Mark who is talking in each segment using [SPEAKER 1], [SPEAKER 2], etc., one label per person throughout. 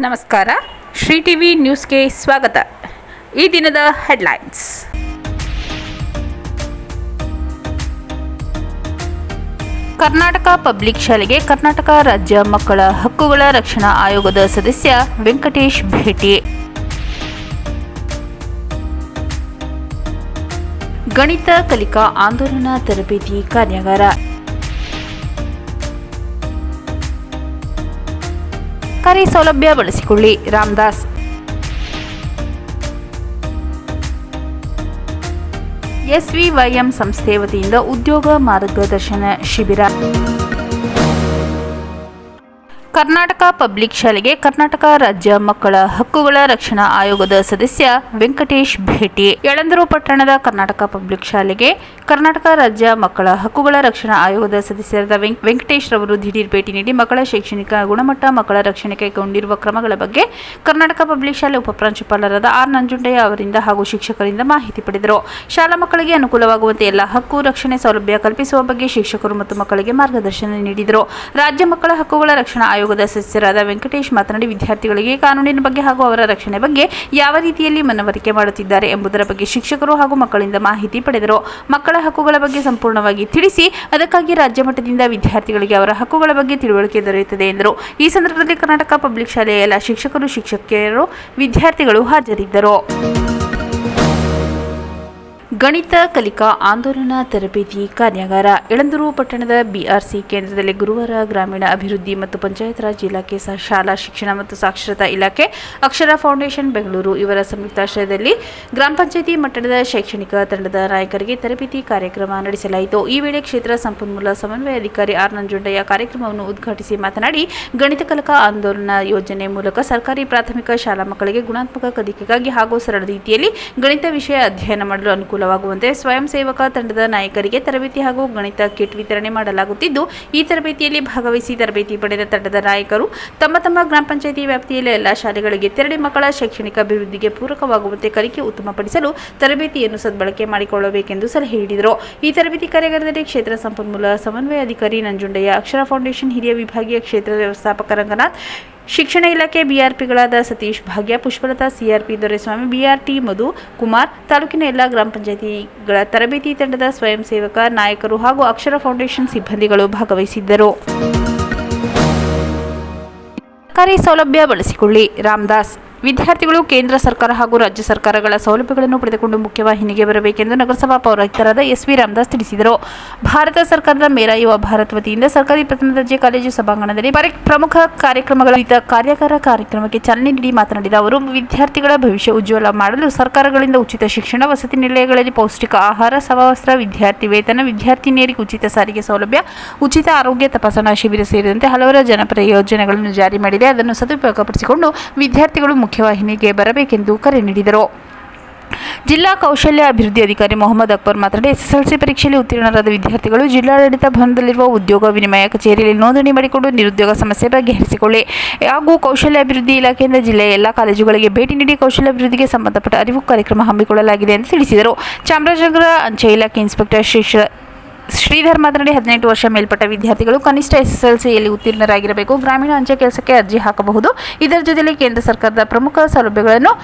[SPEAKER 1] ನಮಸ್ಕಾರ. ಶ್ರೀ ಟಿವಿ ನ್ಯೂಸ್ಗೆ ಸ್ವಾಗತ. ಈ ದಿನದ ಹೆಡ್ಲೈನ್ಸ್. ಕರ್ನಾಟಕ ಪಬ್ಲಿಕ್ ಶಾಲೆಗೆ ಕರ್ನಾಟಕ ರಾಜ್ಯ ಮಕ್ಕಳ ಹಕ್ಕುಗಳ ರಕ್ಷಣಾ ಆಯೋಗದ ಸದಸ್ಯ ವೆಂಕಟೇಶ್ ಭೇಟಿ. ಗಣಿತ ಕಲಿಕಾ ಆಂದೋಲನ ತರಬೇತಿ ಕಾರ್ಯಾಗಾರ. ಸರ್ಕಾರಿ ಸೌಲಭ್ಯ ಬಳಸಿಕೊಳ್ಳಿ, ರಾಮದಾಸ್. ಎಸ್ವಿವೈಎಂ ಸಂಸ್ಥೆ ವತಿಯಿಂದ ಉದ್ಯೋಗ ಮಾರ್ಗದರ್ಶನ ಶಿಬಿರ. ಕರ್ನಾಟಕ ಪಬ್ಲಿಕ್ ಶಾಲೆಗೆ ಕರ್ನಾಟಕ ರಾಜ್ಯ ಮಕ್ಕಳ ಹಕ್ಕುಗಳ ರಕ್ಷಣಾ ಆಯೋಗದ ಸದಸ್ಯ ವೆಂಕಟೇಶ್ ಭೇಟಿ. ಯಳಂದೂರು ಪಟ್ಟಣದ ಕರ್ನಾಟಕ ಪಬ್ಲಿಕ್ ಶಾಲೆಗೆ ಕರ್ನಾಟಕ ರಾಜ್ಯ ಮಕ್ಕಳ ಹಕ್ಕುಗಳ ರಕ್ಷಣಾ ಆಯೋಗದ ಸದಸ್ಯರಾದ ವೆಂಕಟೇಶ್ ರವರು ದಿಢೀರ್ ಭೇಟಿ ನೀಡಿ ಮಕ್ಕಳ ಶೈಕ್ಷಣಿಕ ಗುಣಮಟ್ಟ, ಮಕ್ಕಳ ರಕ್ಷಣೆ ಕೈಗೊಂಡಿರುವ ಕ್ರಮಗಳ ಬಗ್ಗೆ ಕರ್ನಾಟಕ ಪಬ್ಲಿಕ್ ಶಾಲೆ ಉಪಪ್ರಾಂಶುಪಾಲರಾದ ಆರ್ ನಂಜುಂಡಯ್ಯ ಅವರಿಂದ ಹಾಗೂ ಶಿಕ್ಷಕರಿಂದ ಮಾಹಿತಿ ಪಡೆದರು. ಶಾಲಾ ಮಕ್ಕಳಿಗೆ ಅನುಕೂಲವಾಗುವಂತೆ ಎಲ್ಲ ಹಕ್ಕು ರಕ್ಷಣೆ ಸೌಲಭ್ಯ ಕಲ್ಪಿಸುವ ಬಗ್ಗೆ ಶಿಕ್ಷಕರು ಮತ್ತು ಮಕ್ಕಳಿಗೆ ಮಾರ್ಗದರ್ಶನ ನೀಡಿದರು. ರಾಜ್ಯ ಮಕ್ಕಳ ಹಕ್ಕುಗಳ ರಕ್ಷಣಾ ಆಯೋಗದ ಸದಸ್ಯರಾದ ವೆಂಕಟೇಶ್ ಮಾತನಾಡಿ, ವಿದ್ಯಾರ್ಥಿಗಳಿಗೆ ಕಾನೂನಿನ ಬಗ್ಗೆ ಹಾಗೂ ಅವರ ರಕ್ಷಣೆ ಬಗ್ಗೆ ಯಾವ ರೀತಿಯಲ್ಲಿ ಮನವರಿಕೆ ಮಾಡುತ್ತಿದ್ದಾರೆ ಎಂಬುದರ ಬಗ್ಗೆ ಶಿಕ್ಷಕರು ಹಾಗೂ ಮಕ್ಕಳಿಂದ ಮಾಹಿತಿ ಪಡೆದರು. ಮಕ್ಕಳ ಹಕ್ಕುಗಳ ಬಗ್ಗೆ ಸಂಪೂರ್ಣವಾಗಿ ತಿಳಿಸಿ ಅದಕ್ಕಾಗಿ ರಾಜ್ಯ ಮಟ್ಟದಿಂದ ವಿದ್ಯಾರ್ಥಿಗಳಿಗೆ ಅವರ ಹಕ್ಕುಗಳ ಬಗ್ಗೆ ತಿಳುವಳಿಕೆ ದೊರೆಯುತ್ತದೆ ಎಂದರು. ಈ ಸಂದರ್ಭದಲ್ಲಿ ಕರ್ನಾಟಕ ಪಬ್ಲಿಕ್ ಶಾಲೆಯ ಎಲ್ಲ ಶಿಕ್ಷಕರು, ಶಿಕ್ಷಕಿಯರು, ವಿದ್ಯಾರ್ಥಿಗಳು ಹಾಜರಿದ್ದರು. ಗಣಿತ ಕಲಿಕಾ ಆಂದೋಲನ ತರಬೇತಿ ಕಾರ್ಯಾಗಾರ. ಯಳಂದೂರು ಪಟ್ಟಣದ ಬಿಆರ್ಸಿ ಕೇಂದ್ರದಲ್ಲಿ ಗುರುವಾರ ಗ್ರಾಮೀಣ ಅಭಿವೃದ್ಧಿ ಮತ್ತು ಪಂಚಾಯತ್ ರಾಜ್ ಇಲಾಖೆ, ಶಾಲಾ ಶಿಕ್ಷಣ ಮತ್ತು ಸಾಕ್ಷರತಾ ಇಲಾಖೆ, ಅಕ್ಷರ ಫೌಂಡೇಶನ್ ಬೆಂಗಳೂರು ಇವರ ಸಂಯುಕ್ತಾಶ್ರಯದಲ್ಲಿ ಗ್ರಾಮ ಪಂಚಾಯಿತಿ ಮಟ್ಟದ ಶೈಕ್ಷಣಿಕ ತಂಡದ ನಾಯಕರಿಗೆ ತರಬೇತಿ ಕಾರ್ಯಕ್ರಮ ನಡೆಸಲಾಯಿತು. ಈ ವೇಳೆ ಕ್ಷೇತ್ರ ಸಂಪನ್ಮೂಲ ಸಮನ್ವಯ ಅಧಿಕಾರಿ ಆರ್ ನಂಜುಂಡಯ್ಯ ಕಾರ್ಯಕ್ರಮವನ್ನು ಉದ್ಘಾಟಿಸಿ ಮಾತನಾಡಿ, ಗಣಿತ ಕಲಿಕಾ ಆಂದೋಲನ ಯೋಜನೆ ಮೂಲಕ ಸರ್ಕಾರಿ ಪ್ರಾಥಮಿಕ ಶಾಲಾ ಮಕ್ಕಳಿಗೆ ಗುಣಾತ್ಮಕ ಕಲಿಕೆಗಾಗಿ ಹಾಗೂ ಸರಳ ರೀತಿಯಲ್ಲಿ ಗಣಿತ ವಿಷಯ ಅಧ್ಯಯನ ಮಾಡಲು ಅನುಕೂಲವಾಗುವಂತೆ ಸ್ವಯಂ ಸೇವಕ ತಂಡದ ನಾಯಕರಿಗೆ ತರಬೇತಿ ಹಾಗೂ ಗಣಿತ ಕಿಟ್ ವಿತರಣೆ ಮಾಡಲಾಗುತ್ತಿದ್ದು, ಈ ತರಬೇತಿಯಲ್ಲಿ ಭಾಗವಹಿಸಿ ತರಬೇತಿ ಪಡೆದ ತಂಡದ ನಾಯಕರು ತಮ್ಮ ತಮ್ಮ ಗ್ರಾಮ ಪಂಚಾಯಿತಿ ವ್ಯಾಪ್ತಿಯಲ್ಲಿ ಎಲ್ಲ ಶಾಲೆಗಳಿಗೆ ತೆರಳಿ ಮಕ್ಕಳ ಶೈಕ್ಷಣಿಕ ಅಭಿವೃದ್ಧಿಗೆ ಪೂರಕವಾಗುವಂತೆ ಕಲಿಕೆ ಉತ್ತಮಪಡಿಸಲು ತರಬೇತಿಯನ್ನು ಸದ್ಬಳಕೆ ಮಾಡಿಕೊಳ್ಳಬೇಕೆಂದು ಸಲಹೆ ನೀಡಿದರು. ಈ ತರಬೇತಿ ಕಾರ್ಯಾಗಾರದಲ್ಲಿ ಕ್ಷೇತ್ರ ಸಂಪನ್ಮೂಲ ಸಮನ್ವಯ ಅಧಿಕಾರಿ ನಂಜುಂಡಯ್ಯ, ಅಕ್ಷರ ಫೌಂಡೇಶನ್ ಹಿರಿಯ ವಿಭಾಗೀಯ ಕ್ಷೇತ್ರ ವ್ಯವಸ್ಥಾಪಕ ರಂಗನಾಥ್, ಶಿಕ್ಷಣ ಇಲಾಖೆ ಬಿಆರ್ಪಿಗಳಾದ ಸತೀಶ್, ಭಾಗ್ಯ, ಪುಷ್ಪಲತಾ, ಸಿಆರ್ಪಿ ದೊರೆಸ್ವಾಮಿ, ಬಿಆರ್ಟಿ ಮಧು ಕುಮಾರ್, ತಾಲೂಕಿನ ಎಲ್ಲ ಗ್ರಾಮ ಪಂಚಾಯಿತಿಗಳ ತರಬೇತಿ ತಂಡದ ಸ್ವಯಂ ಸೇವಕ ನಾಯಕರು ಹಾಗೂ ಅಕ್ಷರ ಫೌಂಡೇಶನ್ ಸಿಬ್ಬಂದಿಗಳು ಭಾಗವಹಿಸಿದ್ದರು. ಸರ್ಕಾರಿ ಸೌಲಭ್ಯ ಬಳಸಿಕೊಳ್ಳಿ, ರಾಮದಾಸ್. ವಿದ್ಯಾರ್ಥಿಗಳು ಕೇಂದ್ರ ಸರ್ಕಾರ ಹಾಗೂ ರಾಜ್ಯ ಸರ್ಕಾರಗಳ ಸೌಲಭ್ಯಗಳನ್ನು ಪಡೆದುಕೊಂಡು ಮುಖ್ಯವಾಹಿನಿಗೆ ಬರಬೇಕೆಂದು ನಗರಸಭಾ ಪೌರಾಯುಕ್ತರಾದ ಎಸ್ವಿ ರಾಮದಾಸ್ ತಿಳಿಸಿದರು. ಭಾರತ ಸರ್ಕಾರದ ಮೇರಾ ಯುವ ಭಾರತ್ ವತಿಯಿಂದ ಸರ್ಕಾರಿ ಪ್ರಥಮ ದರ್ಜೆ ಕಾಲೇಜು ಸಭಾಂಗಣದಲ್ಲಿ ಪ್ರಮುಖ ಕಾರ್ಯಕ್ರಮಗಳ ಕುರಿತ ಕಾರ್ಯಕ್ರಮಕ್ಕೆ ಚಾಲನೆ ನೀಡಿ ಮಾತನಾಡಿದ ಅವರು, ವಿದ್ಯಾರ್ಥಿಗಳ ಭವಿಷ್ಯ ಉಜ್ವಲ ಮಾಡಲು ಸರ್ಕಾರಗಳಿಂದ ಉಚಿತ ಶಿಕ್ಷಣ, ವಸತಿ ನಿಲಯಗಳಲ್ಲಿ ಪೌಷ್ಟಿಕ ಆಹಾರ, ಸಮವಸ್ತ್ರ, ವಿದ್ಯಾರ್ಥಿ ವೇತನ, ವಿದ್ಯಾರ್ಥಿನಿಯರಿಗೆ ಉಚಿತ ಸಾರಿಗೆ ಸೌಲಭ್ಯ, ಉಚಿತ ಆರೋಗ್ಯ ತಪಾಸಣಾ ಶಿಬಿರ ಸೇರಿದಂತೆ ಹಲವಾರು ಜನಪರ ಯೋಜನೆಗಳನ್ನು ಜಾರಿ ಮಾಡಿದೆ. ಅದನ್ನು ಸದುಪಯೋಗಪಡಿಸಿಕೊಂಡು ವಿದ್ಯಾರ್ಥಿಗಳು ಮುಖ್ಯವಾಹಿನಿಗೆ ಬರಬೇಕೆಂದು ಕರೆ ನೀಡಿದರು. ಜಿಲ್ಲಾ ಕೌಶಲ್ಯ ಅಭಿವೃದ್ಧಿ ಅಧಿಕಾರಿ ಮೊಹಮ್ಮದ್ ಅಕ್ಬರ್ ಮಾತನಾಡಿ, ಎಸ್ಎಸ್ಎಲ್ಸಿ ಪರೀಕ್ಷೆಯಲ್ಲಿ ಉತ್ತೀರ್ಣರಾದ ವಿದ್ಯಾರ್ಥಿಗಳು ಜಿಲ್ಲಾಡಳಿತ ಭವನದಲ್ಲಿರುವ ಉದ್ಯೋಗ ವಿನಿಮಯ ಕಚೇರಿಯಲ್ಲಿ ನೋಂದಣಿ ಮಾಡಿಕೊಂಡು ನಿರುದ್ಯೋಗ ಸಮಸ್ಯೆ ಬಗೆಹರಿಸಿಕೊಳ್ಳಿ ಹಾಗೂ ಕೌಶಲ್ಯ ಅಭಿವೃದ್ಧಿ ಇಲಾಖೆಯಿಂದ ಜಿಲ್ಲೆಯ ಎಲ್ಲ ಕಾಲೇಜುಗಳಿಗೆ ಭೇಟಿ ನೀಡಿ ಕೌಶಲ್ಯ ಅಭಿವೃದ್ಧಿಗೆ ಸಂಬಂಧಪಟ್ಟ ಅರಿವು ಕಾರ್ಯಕ್ರಮ ಹಮ್ಮಿಕೊಳ್ಳಲಾಗಿದೆ ಎಂದು ತಿಳಿಸಿದರು. ಚಾಮರಾಜನಗರ ಅಂಚೆ ಇಲಾಖೆ ಇನ್ಸ್ಪೆಕ್ಟರ್ ಶ್ರೀಧರ್ ಮಾತನಾಡಿ, 18 ವರ್ಷ ಮೇಲ್ಪಟ್ಟ ವಿದ್ಯಾರ್ಥಿಗಳು ಕನಿಷ್ಠ ಎಸ್ಎಸ್ಎಲ್ಸಿಯಲ್ಲಿ ಉತ್ತೀರ್ಣರಾಗಿರಬೇಕು. ಗ್ರಾಮೀಣ ಅಂಚೆ ಕೆಲಸಕ್ಕೆ ಅರ್ಜಿ ಹಾಕಬಹುದು. ಇದರ ಜೊತೆಯಲ್ಲಿ ಕೇಂದ್ರ ಸರ್ಕಾರದ ಪ್ರಮುಖ ಸೌಲಭ್ಯಗಳನ್ನು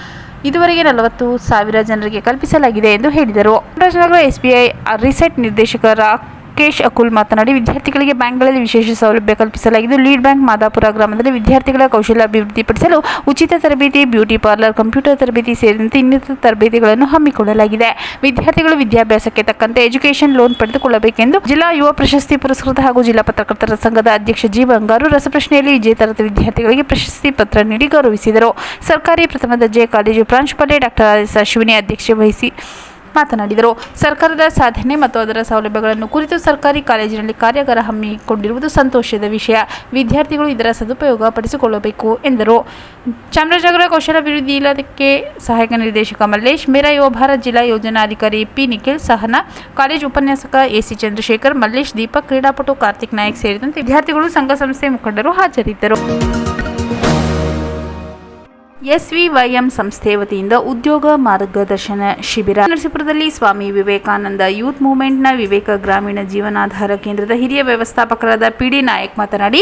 [SPEAKER 1] ಇದುವರೆಗೆ 40,000 ಜನರಿಗೆ ಕಲ್ಪಿಸಲಾಗಿದೆ ಎಂದು ಹೇಳಿದರು. ಚಾಮರಾಜನಗರ ಎಸ್ಬಿಐ ರಿಸೆಟ್ ನಿರ್ದೇಶಕ ರಾಕೇಶ್ ಅಕುಲ್ ಮಾತನಾಡಿ, ವಿದ್ಯಾರ್ಥಿಗಳಿಗೆ ಬ್ಯಾಂಕ್ಗಳಲ್ಲಿ ವಿಶೇಷ ಸೌಲಭ್ಯ ಕಲ್ಪಿಸಲಾಗಿದ್ದು, ಲೀಡ್ ಬ್ಯಾಂಕ್ ಮಾದಾಪುರ ಗ್ರಾಮದಲ್ಲಿ ವಿದ್ಯಾರ್ಥಿಗಳ ಕೌಶಲ್ಯ ಅಭಿವೃದ್ಧಿಪಡಿಸಲು ಉಚಿತ ತರಬೇತಿ, ಬ್ಯೂಟಿ ಪಾರ್ಲರ್, ಕಂಪ್ಯೂಟರ್ ತರಬೇತಿ ಸೇರಿದಂತೆ ಇನ್ನಿತರ ತರಬೇತಿಗಳನ್ನು ಹಮ್ಮಿಕೊಳ್ಳಲಾಗಿದೆ. ವಿದ್ಯಾರ್ಥಿಗಳು ವಿದ್ಯಾಭ್ಯಾಸಕ್ಕೆ ತಕ್ಕಂತೆ ಎಜುಕೇಷನ್ ಲೋನ್ ಪಡೆದುಕೊಳ್ಳಬೇಕೆಂದು ಜಿಲ್ಲಾ ಯುವ ಪ್ರಶಸ್ತಿ ಪುರಸ್ಕೃತ ಹಾಗೂ ಜಿಲ್ಲಾ ಪತ್ರಕರ್ತರ ಸಂಘದ ಅಧ್ಯಕ್ಷ ಜಿ ಬಂಗಾರು ರಸಪ್ರಶ್ನೆಯಲ್ಲಿ ವಿಜೇತರಾದ ವಿದ್ಯಾರ್ಥಿಗಳಿಗೆ ಪ್ರಶಸ್ತಿ ಪತ್ರ ನೀಡಿ ಗೌರವಿಸಿದರು. ಸರ್ಕಾರಿ ಪ್ರಥಮ ದರ್ಜೆ ಕಾಲೇಜು ಪ್ರಾಂಶುಪಾಲೆ ಡಾಕ್ಟರ್ ಆರ್.ಎಸ್. ಅಶ್ವಿನಿ ಅಧ್ಯಕ್ಷತೆ ವಹಿಸಿ ಮಾತನಾಡಿದರು. ಸರ್ಕಾರದ ಸಾಧನೆ ಮತ್ತು ಅದರ ಸೌಲಭ್ಯಗಳನ್ನು ಕುರಿತು ಸರ್ಕಾರಿ ಕಾಲೇಜಿನಲ್ಲಿ ಕಾರ್ಯಾಗಾರ ಹಮ್ಮಿಕೊಂಡಿರುವುದು ಸಂತೋಷದ ವಿಷಯ. ವಿದ್ಯಾರ್ಥಿಗಳು ಇದರ ಸದುಪಯೋಗ ಪಡಿಸಿಕೊಳ್ಳಬೇಕು ಎಂದರು. ಚಾಮರಾಜನಗರ ಕೌಶಲ್ಯಾಭಿವೃದ್ಧಿ ಇಲಾಖೆ ಸಹಾಯಕ ನಿರ್ದೇಶಕ ಮಲ್ಲೇಶ್, ಮೇರಾ ಯುವ ಭಾರತ್ ಜಿಲ್ಲಾ ಯೋಜನಾಧಿಕಾರಿ ಪಿ ನಿಖಿಲ್, ಸಹನಾ, ಕಾಲೇಜು ಉಪನ್ಯಾಸಕ ಎಸಿ ಚಂದ್ರಶೇಖರ್, ಮಲ್ಲೇಶ್, ದೀಪಕ್, ಕ್ರೀಡಾಪಟು ಕಾರ್ತಿಕ್ ನಾಯಕ್ ಸೇರಿದಂತೆ ವಿದ್ಯಾರ್ಥಿಗಳು, ಸಂಘ ಸಂಸ್ಥೆ ಮುಖಂಡರು ಹಾಜರಿದ್ದರು. ಎಸ್ವಿವೈಎಂ ಸಂಸ್ಥೆ ವತಿಯಿಂದ ಉದ್ಯೋಗ ಮಾರ್ಗದರ್ಶನ ಶಿಬಿರ. ನರಸೀಪುರದಲ್ಲಿ ಸ್ವಾಮಿ ವಿವೇಕಾನಂದ ಯೂತ್ ಮೂವ್ಮೆಂಟ್ನ ವಿವೇಕ ಗ್ರಾಮೀಣ ಜೀವನಾಧಾರ ಕೇಂದ್ರದ ಹಿರಿಯ ವ್ಯವಸ್ಥಾಪಕರಾದ ಪಿಡಿ ನಾಯಕ್ ಮಾತನಾಡಿ,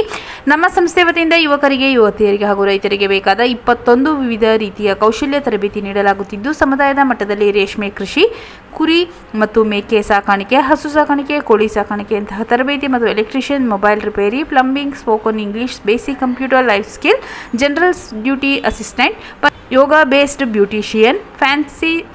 [SPEAKER 1] ನಮ್ಮ ಸಂಸ್ಥೆ ವತಿಯಿಂದ ಯುವಕರಿಗೆ, ಯುವತಿಯರಿಗೆ ಹಾಗೂ ರೈತರಿಗೆ ಬೇಕಾದ 21 ವಿವಿಧ ರೀತಿಯ ಕೌಶಲ್ಯ ತರಬೇತಿ ನೀಡಲಾಗುತ್ತಿದ್ದು, ಸಮುದಾಯದ ಮಟ್ಟದಲ್ಲಿ ರೇಷ್ಮೆ ಕೃಷಿ, ಕುರಿ ಮತ್ತು ಮೇಕೆ ಸಾಕಾಣಿಕೆ, ಹಸು ಸಾಕಾಣಿಕೆ, ಕೋಳಿ ಸಾಕಾಣಿಕೆಯಂತಹ ತರಬೇತಿ ಮತ್ತು electrician, mobile repair, plumbing, spoken English, basic computer, life skill, general duty assistant, yoga based beautician,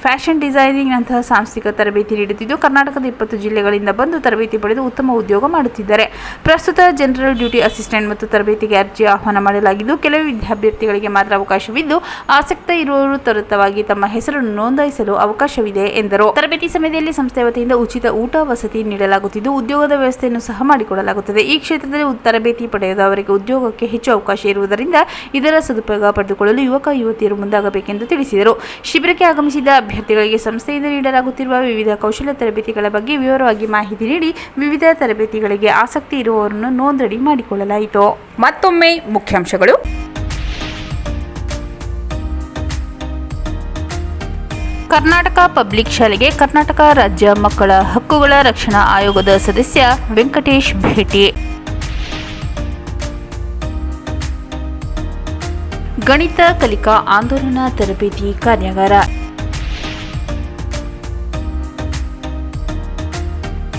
[SPEAKER 1] fashion designing ನಂತಹ ಸಾಂಸ್ಥಿಕ ತರಬೇತಿ ನೀಡುತ್ತಿದ್ದು, ಕರ್ನಾಟಕದ 20 ಜಿಲ್ಲೆಗಳಿಂದ ಬಂದು ತರಬೇತಿ ಪಡೆದು ಉತ್ತಮ ಉದ್ಯೋಗ ಮಾಡುತ್ತಿದ್ದಾರೆ. ಪ್ರಸ್ತುತ ಜನರಲ್ ಡ್ಯೂಟಿ ಅಸಿಸ್ಟೆಂಟ್ ಮತ್ತು ತರಬೇತಿಗೆ ಅರ್ಜಿ ಆಹ್ವಾನ ಮಾಡಲಾಗಿದ್ದು, ಕೆಲವು ವಿದ್ಯಾರ್ಥಿಗಳಿಗೆ ಮಾತ್ರ ಅವಕಾಶವಿದ್ದು, ಆಸಕ್ತ ಇರುವವರು ತ್ವರಿತವಾಗಿ ತಮ್ಮ ಹೆಸರನ್ನು ನೋಂದಾಯಿಸಲು ಅವಕಾಶವಿದೆ ಎಂದರು. ತರಬೇತಿ ಸಮಯದಲ್ಲಿ ಸಂಸ್ಥೆ ವತಿಯಿಂದ ಉಚಿತ ಊಟ ವಸತಿ ನೀಡಲಾಗುತ್ತಿದ್ದು, ಉದ್ಯೋಗದ ವ್ಯವಸ್ಥೆಯನ್ನು ಸಹ ಮಾಡಿಕೊಡಲಾಗುತ್ತದೆ. ಈ ಕ್ಷೇತ್ರದಲ್ಲಿ ತರಬೇತಿ ಪಡೆದವರಿಗೆ ಉದ್ಯೋಗಕ್ಕೆ ಹೆಚ್ಚು ಅವಕಾಶ ಇರುವುದರಿಂದ ಇದರ ಸದುಪಯೋಗ ಪಡೆದುಕೊಳ್ಳಲು ಯುವಕ ಯುವತಿಯರು ಮುಂದಾಗಬೇಕೆಂದು ತಿಳಿಸಿದರು. ಶಿಬಿರಕ್ಕೆ ಆಗಮಿಸಿದ ಅಭ್ಯರ್ಥಿಗಳಿಗೆ ಸಂಸ್ಥೆಯಿಂದ ನೀಡಲಾಗುತ್ತಿರುವ ವಿವಿಧ ಕೌಶಲ್ಯ ತರಬೇತಿಗಳ ಬಗ್ಗೆ ವಿವರವಾಗಿ ಮಾಹಿತಿ ನೀಡಿ, ವಿವಿಧ ತರಬೇತಿಗಳಿಗೆ ಆಸಕ್ತಿ ಇರುವವರನ್ನು ನೋಂದಣಿ ಮಾಡಿಕೊಳ್ಳಲಾಯಿತು. ಮತ್ತೊಮ್ಮೆ ಮುಖ್ಯಾಂಶಗಳು. ಕರ್ನಾಟಕ ಪಬ್ಲಿಕ್ ಶಾಲೆಗೆ ಕರ್ನಾಟಕ ರಾಜ್ಯ ಮಕ್ಕಳ ಹಕ್ಕುಗಳ ರಕ್ಷಣಾ ಆಯೋಗದ ಸದಸ್ಯ ವೆಂಕಟೇಶ್ ಭೇಟಿ. ಗಣಿತ ಕಲಿಕಾ ಆಂದೋಲನ ತರಬೇತಿ ಕಾರ್ಯಾಗಾರ.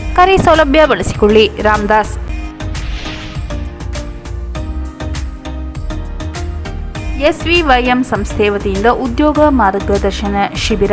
[SPEAKER 1] ಸರ್ಕಾರಿ ಸೌಲಭ್ಯ ಬಳಸಿಕೊಳ್ಳಿ, ರಾಮದಾಸ್. SVYM ಸಂಸ್ಥೆ ವತಿಯಿಂದ ಉದ್ಯೋಗ ಮಾರ್ಗದರ್ಶನ ಶಿಬಿರ.